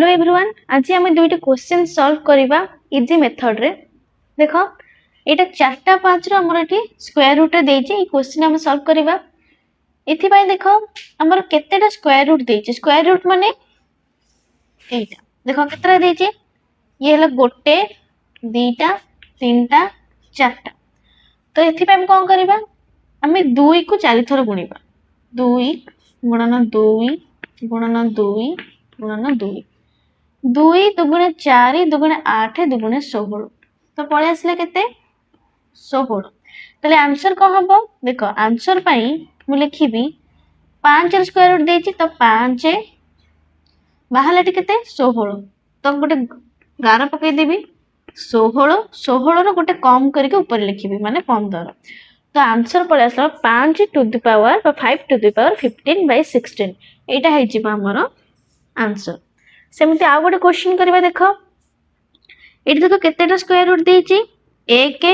Hello everyone आज आम दुईट question solve करवा इजी मेथड रे देख यहाँ 4टा 5 रमर ये स्क्वायर रूट देती क्वेश्चन आम सॉल्व करवा ये देख आमर केतेटा स्क्वायर रूट देती स्क्वायर रूट माने एटा देख केतरा देती ये है गोटे दीटा तीनटा चारटा तो ये कौन करवा आम 2 को 4 थर गुणा 2 गुणन 2 गुणन 2 गुणन 2 2 दुगुणे 4 दुगुणे 8 दुगुणे 16 तो पड़े आसले केते 16 तले आंसर कौन हम देख आंसर पाई मु लिखिबी 5 स्क्वायर रूट देछि तो 5 बाहर केते 16 तो गोटे गार पकई देबी 16 16 रो गोटे कम करके ऊपर लिखिबी माने 15 तो आंसर पड़े आसला 5 to the power 5 to the power 15/16 एटा है जिबा हमरो आंसर सेमती आउ गोटे क्वेश्चन करबा देख ये देख केतेटा स्क्वायर रूट देछि 1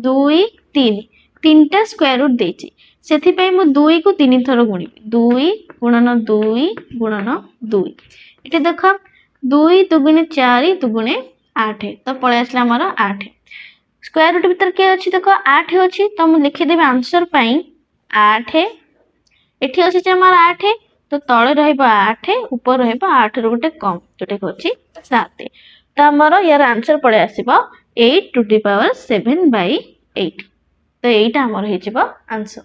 2 3 तीनटा स्क्वायर रूट देछि सेथि पई मु 2 को 3 थर गुणिबी 2 गुणन 2 गुणन 2 एटे देख 2 दुगुणे 4 दुगुणे 8 तो पळे आसला हमर 8 स्क्वायर रूट भीतर के अछि देख 8 अछि तो मु लिखि देबे आंसर पई 8 एठी अछि जे हमर 8 तो तले रहइबो 8 ऊपर रहइबो 8 रो गोटे कम जोटे होछि 7 तो हमर यार आंसर पड़े आसीबो 8 टू द पावर 7/8 तो एटा हमर हे जिवो आंसर।